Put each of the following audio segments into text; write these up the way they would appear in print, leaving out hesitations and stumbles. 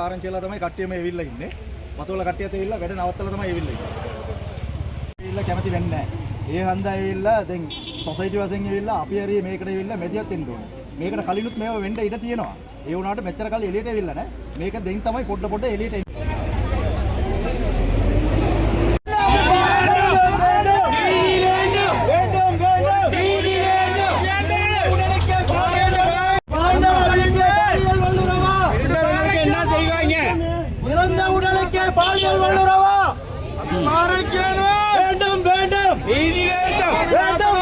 ආරංචිලා තමයි කට්ටියම එවිල්ලා ඉන්නේ. වතුවල කට්ටියත් එවිල්ලා වැඩ නවත්තලා තමයි එවිල්ලා ඉන්නේ. එවිල්ලා කැමති වෙන්නේ නැහැ. ඒ හන්දා එවිල්ලා දැන් සොසයිටි වශයෙන් එවිල්ලා අපි හරි මේකට එවිල්ලා මැදිහත් වෙන්න ඕනේ. මේකට කලිනුත් මේව වෙන්න ඉඩ තියෙනවා. ඒ වුණාට මෙච්චර කල් එළියට එවිල්ලා නැහැ. මේක දෙයින් තමයි පොඩ එළියට එන්නේ. பாலியல் வல்லுறவா வேண்டும் வேண்டும் நீதி வேண்டும் வேண்டும்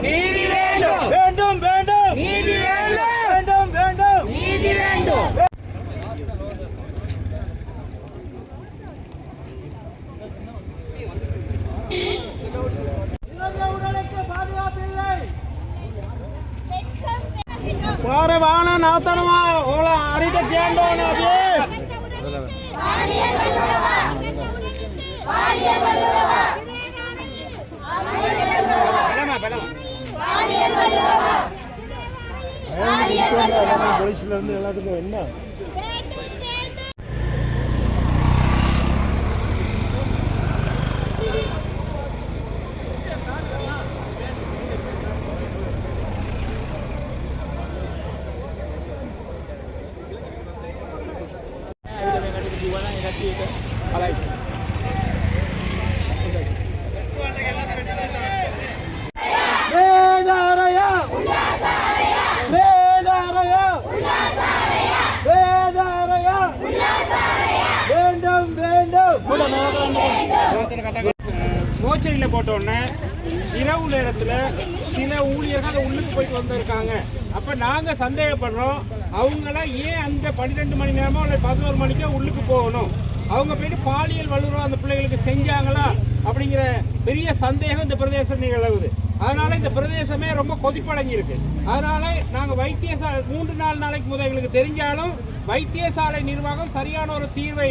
நீதி வேண்டும் வேண்டும் வேண்டும் நீதி வேண்டும் வேண்டும் நீதி வேண்டும் உடலுக்கு பாதுகாப்பில்லை வார வான நாத்தனமா ஓல அரித கேண்டோனே பாலியல் வல்லுறவா பாலியல் வல்லுறவா பாலியல் வல்லுறவா பாலியல் வல்லுறவா போலீஸ்ல இருந்து எல்லாத்துக்கும் என்ன மோச்சரியில் போட்டோன்னே இரவு நேரத்தில் சில ஊழியர்கள் அந்த உள்ளுக்கு போயிட்டு வந்திருக்காங்க. அப்போ நாங்கள் சந்தேகப்படுறோம் அவங்கள ஏன் அந்த 12 மணி நேரமோ இல்லை 11 மணிக்கோ உள்ளுக்கு போகணும், அவங்க போயிட்டு பாலியல் வல்லுறவு அந்த பிள்ளைகளுக்கு செஞ்சாங்களா அப்படிங்கிற பெரிய சந்தேகம் இந்த பிரதேசம் நிகழ்வுது. அதனால இந்த பிரதேசமே ரொம்ப கொதிப்படங்கி இருக்கு. அதனால நாங்கள் வைத்தியசாலை 3-4 நாளைக்கு முதல் எங்களுக்கு தெரிஞ்சாலும் வைத்தியசாலை நிர்வாகம் சரியான ஒரு தீர்வை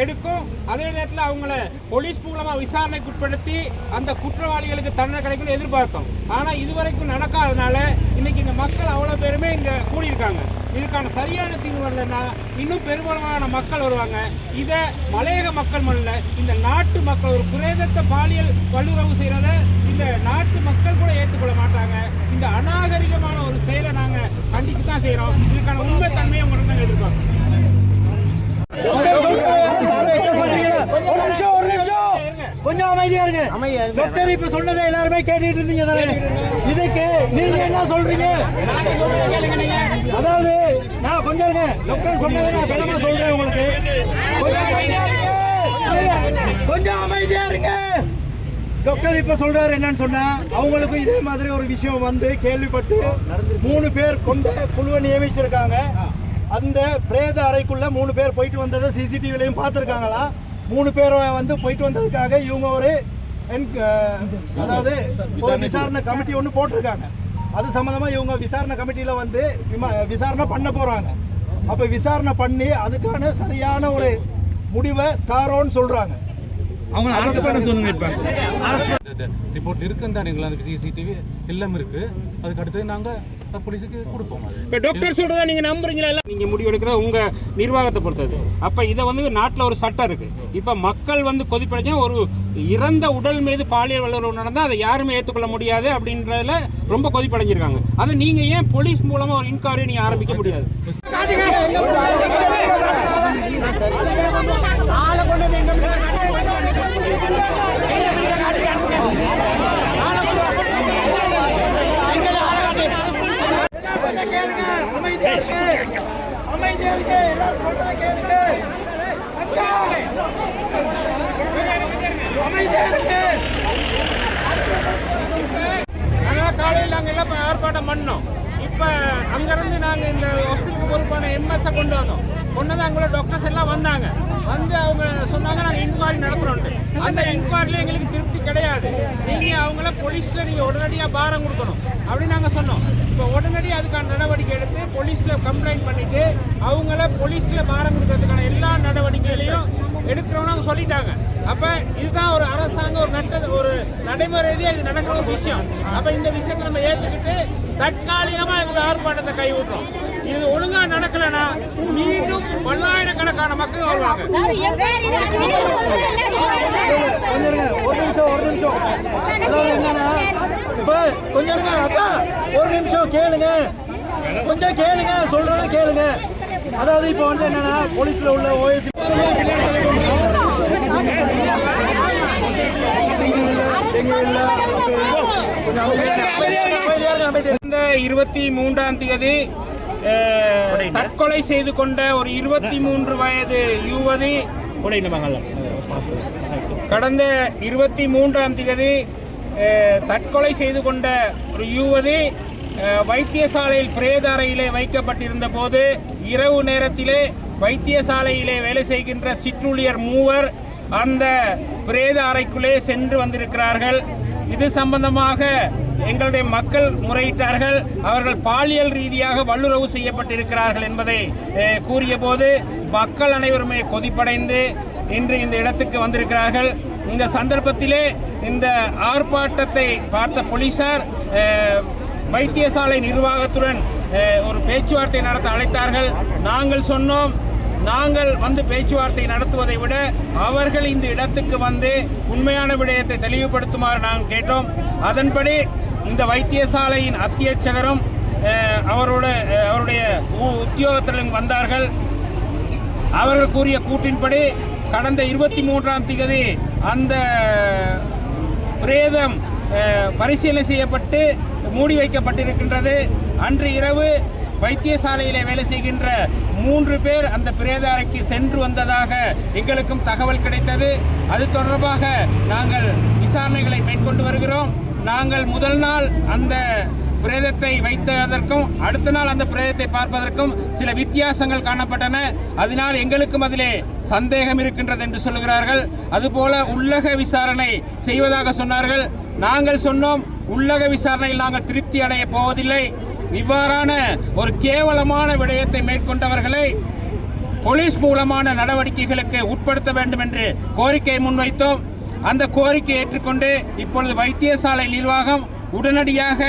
எடுக்கும். அதே நேரத்தில் அவங்கள போலீஸ் மூலமாக விசாரணைக்கு உட்படுத்தி அந்த குற்றவாளிகளுக்கு தண்டனை கிடைக்கும்னு எதிர்பார்த்தோம். ஆனால் இதுவரைக்கும் நடக்காதனால இன்னைக்கு இந்த மக்கள் அவ்வளோ பேருமே இங்கே கூடியிருக்காங்க. இதுக்கான சரியான தீர்வு வரலன்னா இன்னும் பெரும்பாலான மக்கள் வருவாங்க. இதை மலையக மக்கள் மல்ல, இந்த நாட்டு மக்கள் ஒரு பிரேதத்தை பாலியல் வல்லுறவு செய்கிறத இந்த நாட்டு மக்கள் கூட ஏற்றுக்கொள்ள மாட்டாங்க. இந்த அநாகரிகமான ஒரு செயலை நாங்கள் கண்டித்து தான் செய்கிறோம். இதுக்கான உண்மை தன்மையை உங்களுக்கு நாங்கள் எதிர்பார்க்கிறோம். கொஞ்சம் அமைதியா இருங்க. டாக்டர் இப்ப சொன்னதை எல்லாருமே கேட்டுட்டு இருந்தீங்க தானே, இதுக்கு நீங்க என்ன சொல்றீங்க? அதாவது நான் கொஞ்சம் இருங்க, டாக்டர் சொன்னதை நான் விளமா சொல்றேன் உங்களுக்கு. கொஞ்சம் அமைதியா இருங்க. டாக்டர் இப்ப சொல்றாரு என்னன்னு சொன்னா, அவங்களுக்கும் இதே மாதிரி ஒரு விஷயம் வந்து கேள்விப்பட்டு 3 பேர் கொண்ட குழுவை நியமிச்சிருக்காங்க. அந்த பிரேத அறைக்குள்ள 3 பேர் போயிட்டு வந்ததை சிசிடிவிலையும் பார்த்துருக்காங்களா. 3 பேர் வந்து போயிட்டு வந்ததுக்காக இவங்க ஒரு அதாவது ஒரு விசாரணை கமிட்டி ஒன்று போட்டிருக்காங்க. அது சம்பந்தமா இவங்க விசாரணை கமிட்டியில வந்து விசாரணை பண்ண போறாங்க. அப்ப விசாரணை பண்ணி அதுக்கான சரியான ஒரு முடிவை தாரோன்னு சொல்றாங்க. அவங்க அரசு பண்ண சொல்லுங்க. இப்ப ரிப்போர்ட் இருக்குன்னு தான் எங்களுக்கு அந்த சிசிடிவி எல்லாம் இருக்கு. அதுக்கு அடுத்து நாங்க போலீஸுக்கு கொடுப்போம். இப்போ டாக்டர் சொல்றதா நீங்க நம்புறீங்களா? இல்லை, நீங்க முடிவு எடுக்கிறத உங்க நிர்வாகத்தை பொறுத்தது. அப்ப இதை வந்து நாட்டில் ஒரு சட்டம் இருக்கு. இப்ப மக்கள் வந்து கொதிப்படைஞ்சா ஒரு இறந்த உடல் மீது பாலியல் வல்லுறவு நடந்தால் அதை யாருமே ஏற்றுக்கொள்ள முடியாது அப்படின்றதுல ரொம்ப கொதிப்படைஞ்சிருக்காங்க. அதை நீங்க ஏன் போலீஸ் மூலமா ஒரு இன்கொயரி நீங்க ஆரம்பிக்க முடியாது? அமைதியா இருக்கு. எல்லாரும் சொல்றத கேளுங்க. அக்கா அமைதியா இருக்கு. காலையில் நாங்கள் எல்லாம் ஏற்பாட்டம் பண்ணோம். இப்போ அங்கேருந்து நாங்கள் இந்த ஹாஸ்பிட்டலுக்கு பொறுப்பான எம்எஸ்ஸை கொண்டு வந்தோம். கொண்டு அங்கே டாக்டர்ஸ் எல்லாம் வந்தாங்க. வந்து அவங்க சொன்னாங்க நாங்கள் இன்கொயரி நடத்துகிறோன்ட்டு. அந்த இன்கொயரியில் எங்களுக்கு திருப்தி கிடையாது. நீங்கள் அவங்கள போலீஸில் நீங்கள் உடனடியாக பாரம் கொடுக்கணும் அப்படின்னு நாங்கள் சொன்னோம். இப்போ உடனடியாக அதுக்கான நடவடிக்கை எடுத்து போலீஸில் கம்ப்ளைண்ட் பண்ணிவிட்டு அவங்கள போலீஸில் பாரம் கொடுக்கறதுக்கான எல்லா நடவடிக்கைகளையும் எடுக்கிறோன்னு சொல்லிட்டாங்க. அப்போ இதுதான் ஒரு அரசாங்கம் ஒரு நடைமுறை ரீதியாக இது நடக்கிற ஒரு விஷயம். அப்போ இந்த விஷயத்தை நம்ம ஏற்றுக்கிட்டு தற்காலிகமாக இந்த ஆர்ப்பாட்டத்தை கைவிட்டோம். இது ஒழுங்காக நடக்கலைன்னா மீண்டும் பல்லாயிரக்கணக்கான மக்கள் வருவாங்க. ஒரு நிமிஷம் அதாவது என்னன்னா இப்போ கொஞ்சம் இருங்க அக்கா, ஒரு நிமிஷம் கேளுங்க, கொஞ்சம் கேளுங்க, சொல்றத கேளுங்க. அதாவது இப்போ வந்து என்னன்னா போலீஸ்ல உள்ள ஓஎஸ் இந்த 23ஆம் தேதி தற்கொலை செய்து கொண்ட ஒரு 23 வயது யுவதி கடந்த 23ஆம் தேதி தற்கொலை செய்து கொண்ட ஒரு யுவதி வைத்தியசாலையில் பிரேத அறையிலே வைக்கப்பட்டிருந்த போது இரவு நேரத்திலே வைத்தியசாலையிலே வேலை செய்கின்ற சிற்றூழியர் 3 அந்த பிரேத அறைக்குள்ளே சென்று வந்திருக்கிறார்கள். இது சம்பந்தமாக எங்களுடைய மக்கள் முறையிட்டார்கள். அவர்கள் பாலியல் ரீதியாக வல்லுறவு செய்யப்பட்டிருக்கிறார்கள் என்பதை கூறிய போது மக்கள் அனைவருமே கொதிப்படைந்து இன்று இந்த இடத்துக்கு வந்திருக்கிறார்கள். இந்த சந்தர்ப்பத்திலே இந்த ஆர்ப்பாட்டத்தை பார்த்த போலீசார் வைத்தியசாலை நிர்வாகத்துடன் ஒரு பேச்சுவார்த்தை நடத்த அழைத்தார்கள். நாங்கள் சொன்னோம், நாங்கள் வந்து பேச்சுவார்த்தை நடத்துவதை விட அவர்கள் இந்த இடத்துக்கு வந்து உண்மையான விடயத்தை தெளிவுபடுத்துமாறு நாங்கள் கேட்டோம். அதன்படி இந்த வைத்தியசாலையின் அத்தியட்சகரும் அவருடைய உத்தியோகத்திலும் வந்தார்கள். அவர்கள் கூறிய கூற்றின்படி கடந்த 23ஆம் தேதி அந்த பிரேதம் பரிசீலனை செய்யப்பட்டு மூடி வைக்கப்பட்டிருக்கின்றது. அன்று இரவு வைத்தியசாலையிலே வேலை செய்கின்ற 3 பேர் அந்த பிரேத அறைக்கு சென்று வந்ததாக எங்களுக்கும் தகவல் கிடைத்தது. அது தொடர்பாக நாங்கள் விசாரணைகளை மேற்கொண்டு வருகிறோம். நாங்கள் முதல் நாள் அந்த பிரேதத்தை வைத்ததற்கும் அடுத்த நாள் அந்த பிரேதத்தை பார்ப்பதற்கும் சில வித்தியாசங்கள் காணப்பட்டன. அதனால் எங்களுக்கும் அதிலே சந்தேகம் இருக்கின்றது என்று சொல்லுகிறார்கள். அதுபோல உள்ளக விசாரணை செய்வதாக சொன்னார்கள். நாங்கள் சொன்னோம், உள்ளக விசாரணையில் நாங்கள் திருப்தி அடைய போவதில்லை. இவ்வாறான ஒரு கேவலமான விடயத்தை மேற்கொண்டவர்களை போலீஸ் மூலமான நடவடிக்கைகளுக்கு உட்படுத்த வேண்டும் என்று கோரிக்கை முன்வைத்தோம். அந்த கோரிக்கையை ஏற்றுக்கொண்டு இப்பொழுது வைத்தியசாலை நிர்வாகம் உடனடியாக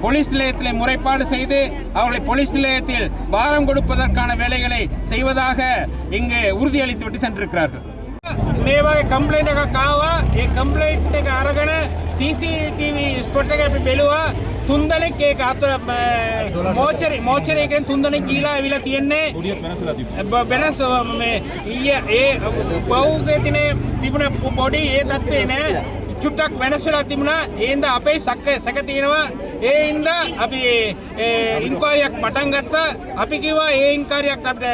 போலீஸ் நிலையத்தில் முறைப்பாடு செய்து அவர்களை போலீஸ் நிலையத்தில் பாரம் கொடுப்பதற்கான வேலைகளை செய்வதாக இங்கு உறுதியளித்துவிட்டு சென்றிருக்கிறார்கள். මේවගේ කම්ප්ලේන්ට් එකක් ආවා. ඒ කම්ප්ලේන්ට් එක අරගෙන CCTV ස්පොට් එක අපි බැලුවා. 3 දෙනෙක් ඒක අතර මෝචරේ එකෙන් 3 දෙනෙක් ගිහිලා ඇවිල්ලා තියෙන්නේ. වෙනස් මේ ඊයේ ඒ පවුගේ තිබුණ පොඩි ඒ තත්ත්වේ නෑ. චුට්ටක් වෙනස් වෙලා තිබුණා. ඒ හින්දා අපේ සැක තියෙනවා. ඒ හින්දා අපි ඉන්ක්වයරියක් පටන් ගත්තා. අපි කිව්වා ඒ ඉන්ක්වයරියක් අපිට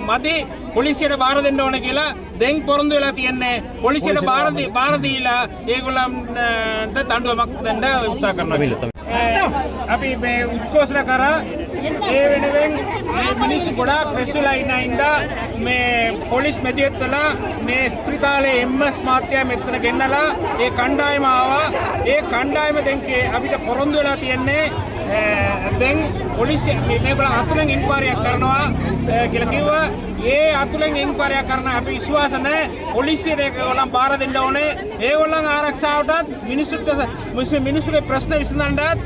මදි, පොලිසියට බාර දෙන්න ඕන කියලා. දැන් පොරොන්දු වෙලා තියන්නේ පොලිසියට බාර දීලා ඒගොල්ලන්ට දඬුවමක් දෙන්න උත්සාහ කරනවා. අපි මේ උද්ඝෝෂණ කරා ඒ වෙනුවෙන් මේ මිනිස්සු ගොඩාක් රැස් වෙලා ඉන්න හින්දා මේ පොලිස් මැදිහත්වලා මේ ස්පිරිතාලේ MS මාත්‍යා මෙතන ගෙන්නලා ඒ කණ්ඩායම ආවා. ඒ කණ්ඩායම දැන් අපිට පොරොන්දු වෙලා තියන්නේ දැන් පොලිසිය මේගොල්ලෝ අතුලෙන් ඉන්ක්වයරියක් කරනවා කියලා කිව්වා. ඒ අතුලෙන් ඉන්ක්වයරියක් කරන අපි විශ්වාස නැහැ. පොලිසියට ඒගොල්ලන් බාර දෙන්න ඕනේ. ඒගොල්ලන් ආරක්ෂාවටත් මිනිස්සුගේ ප්‍රශ්න විසඳන්නත්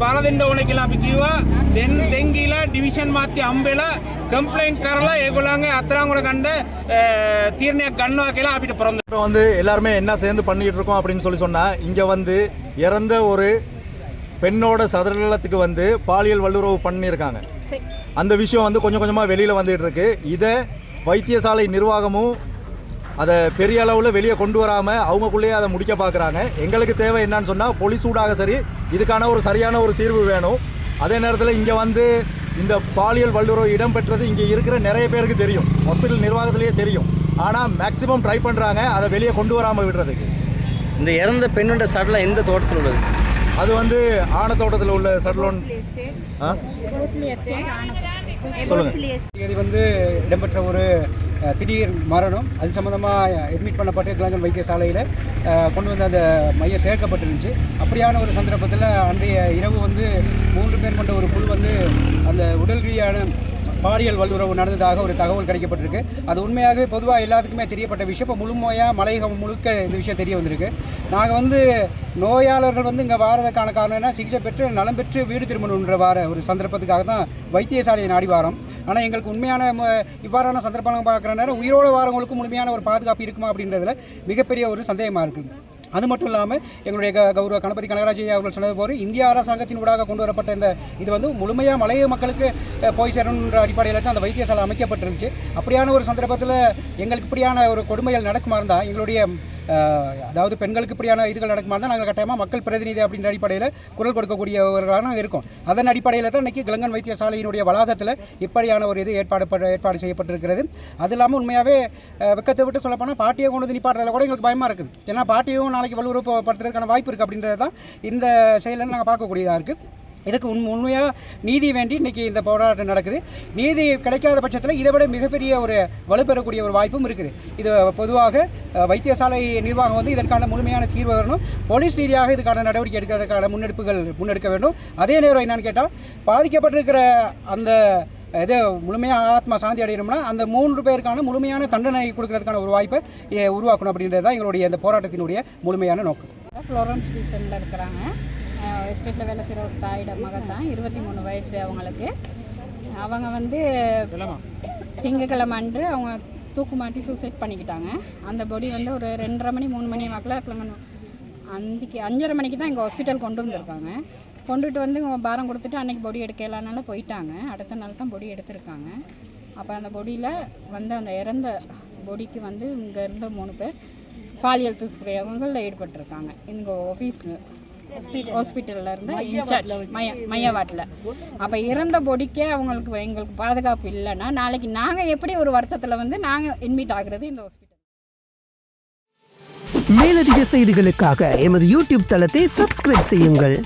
බාර දෙන්න ඕනේ කියලා අපි කිව්වා. දැන් ගිහලා ඩිවිෂන් මාත්‍ය හම්බෙලා கம்ப்ளைண்ட் කරලා ඒගොල්ලන්ගේ අත්අඩංගුවට ගන්න தீர்மானம் ගන්නවා කියලා අපිට පොරොන්දු வந்து எல்லாருமே என்ன சேர்ந்து பண்ணிட்டு இருக்கோம் அப்படின்னு சொன்னா இங்க வந்து இறந்த ஒரு பெண்ணோட சடலத்துக்கு வந்து பாலியல் வல்லுறவு பண்ணியிருக்காங்க. அந்த விஷயம் வந்து கொஞ்சம் கொஞ்சமாக வெளியில் வந்துட்டு இருக்கு. இதை வைத்தியசாலை நிர்வாகமும் அதை பெரிய அளவில் வெளியே கொண்டு வராமல் அவங்களுக்குள்ளேயே அதை முடிக்க பார்க்குறாங்க. எங்களுக்கு தேவை என்னன்னு சொன்னால் போலீஸ் ஊடாக சரி இதுக்கான ஒரு சரியான ஒரு தீர்வு வேணும். அதே நேரத்தில் இங்கே வந்து இந்த பாலியல் வல்லுறவு இடம்பெற்றது இங்கே இருக்கிற நிறைய பேருக்கு தெரியும், ஹாஸ்பிட்டல் நிர்வாகத்திலேயே தெரியும். ஆனால் மேக்ஸிமம் ட்ரை பண்ணுறாங்க அதை வெளியே கொண்டு வராமல் விடுறதுக்கு. இந்த இறந்த பெண்ணோட சடலம் எந்த தோட்டத்தில் உள்ளது? அது வந்து ஆனத்தோட்டத்தில் உள்ள சடலோன். இது வந்து இடம்பெற்ற ஒரு திடீர் மரணம். அது சம்மந்தமாக அட்மிட் பண்ணப்பட்டு கிளாங்கன் வைத்தியசாலையில் கொண்டு வந்து அந்த மையம் சேர்க்கப்பட்டிருந்துச்சு. அப்படியான ஒரு சந்தர்ப்பத்தில் அன்றைய இரவு வந்து 3 பேர் கொண்ட ஒரு குழு வந்து அந்த உடல் ரீதியான பாலியல் வல்லுறவு நடந்ததாக ஒரு தகவல் கிடைக்கப்பட்டிருக்கு. அது உண்மையாகவே பொதுவாக எல்லாத்துக்குமே தெரியப்பட்ட விஷயம். இப்போ முழுமையாக மலையகம் முழுக்க இந்த விஷயம் தெரிய வந்திருக்கு. நாங்கள் நோயாளர்கள் இங்கே வாரதுக்கான காரணம் என்ன, சிகிச்சை பெற்று நலம் பெற்று வீடு திரும்பணுன்ற வார ஒரு சந்தர்ப்பத்துக்காக தான் வைத்தியசாலையை நாடி வாரம். ஆனால் எங்களுக்கு உண்மையான இவ்வாறான சந்தர்ப்பங்கள் பார்க்குற நேரம் உயிரோடு வாரவங்களுக்கும் முழுமையான ஒரு பாதுகாப்பு இருக்குமா அப்படின்றதுல மிகப்பெரிய ஒரு சந்தேகமாக இருக்குது. அது மட்டும் இல்லாமல் எங்களுடைய கௌரவ கணபதி கனகராஜ் அவர்கள் சொன்னது போது இந்திய அரசாங்கத்தின் ஊடாக கொண்டு வரப்பட்ட இது முழுமையாக மலைய மக்களுக்கு போய் சேரணுன்ற அடிப்படையில் தான் அந்த வைத்தியசாலை அமைக்கப்பட்டிருந்துச்சு. அப்படியான ஒரு சந்தர்ப்பத்தில் எங்களுக்கு இப்படியான ஒரு கொடுமைகள் நடக்குமா இருந்தால், எங்களுடைய அதாவது பெண்களுக்கு இப்படியான இதுகள் நடக்குமா இருந்தால் நாங்கள் கட்டாயமாக மக்கள் பிரதிநிதி அப்படின்ற அடிப்படையில் குரல் கொடுக்கக்கூடியவர்களாக நாங்கள் இருக்கோம். அதன் அடிப்படையில் தான் இன்றைக்கி கிளங்கன் வைத்தியசாலையினுடைய வளாகத்தில் இப்படியான ஒரு இது ஏற்பாடு செய்யப்பட்டிருக்கிறது. அது இல்லாமல் உண்மையாகவே வெக்கத்தை விட்டு சொல்லப்போனால் பாட்டியை கொண்டு வந்து நிப்பாட்டுறதுல கூட எங்களுக்கு பயமாக இருக்குது. ஏன்னா பாட்டியும் நாளைக்கு வலுவுறுப்படுத்துறதுக்கான வாய்ப்பு இருக்குது அப்படின்றது தான் இந்த செயலில் நாங்கள் பார்க்கக்கூடியதாக இருக்குது. இதுக்கு உண்மையாக நீதி வேண்டி இன்றைக்கி இந்த போராட்டம் நடக்குது. நீதி கிடைக்காத பட்சத்தில் இதை விட மிகப்பெரிய ஒரு வலுப்பெறக்கூடிய ஒரு வாய்ப்பும் இருக்குது. இது பொதுவாக வைத்தியசாலை நிர்வாகம் இதற்கான முழுமையான தீர்வு வரணும். போலீஸ் ரீதியாக இதுக்கான நடவடிக்கை எடுக்கிறதுக்கான முன்னெடுக்க வேண்டும். அதே நேரம் என்னன்னு கேட்டால், பாதிக்கப்பட்டிருக்கிற அந்த இது முழுமையாக ஆத்மா சாந்தி அடையணும்னா அந்த 3 பேருக்கான முழுமையான தண்டனை கொடுக்கறதுக்கான ஒரு வாய்ப்பை உருவாக்கணும் அப்படின்றது தான் எங்களுடைய இந்த போராட்டத்தினுடைய முழுமையான நோக்கம். ஃப்ளோரன்ஸ் பீசனில் இருக்கிறாங்க. எஸ்டேட்டில் வேலை செய்கிற ஒரு தாயிட மகன் தான், 23 வயசு அவங்களுக்கு. அவங்க திங்கக்கிழமை அன்று அவங்க தூக்கு மாட்டி சூசைட் பண்ணிக்கிட்டாங்க. அந்த பொடி ஒரு 2:30 மணி 3 மணி வாக்கில் அன்றைக்கி 5:30 மணிக்கு தான் எங்கள் ஹாஸ்பிட்டல் கொண்டு வந்திருக்காங்க. கொண்டுட்டு பாரம் கொடுத்துட்டு அன்றைக்கி பொடி எடுக்கலானால போயிட்டாங்க. அடுத்த நாள் தான் பொடி எடுத்திருக்காங்க. அப்போ அந்த பொடியில் அந்த இறந்த பொடிக்கு இங்கே இருந்த 3 பேர் பாலியல் துஷ்பிரயோகங்களில் ஈடுபட்டிருக்காங்க. இங்கே ஹாஸ்பிட்டலில் இருந்து இன்சார்ஜ் மைய வாட்டில். அப்போ இறந்த பொடிக்கே எங்களுக்கு பாதுகாப்பு இல்லைன்னா நாளைக்கு நாங்கள் எப்படி ஒரு வருத்தத்தில் நாங்கள் அட்மிட் ஆகுறது இந்த ஹாஸ்பிட்டல். மேலதிக செய்திகளுக்காக எமது யூடியூப் தளத்தை சப்ஸ்கிரைப் செய்யுங்கள்.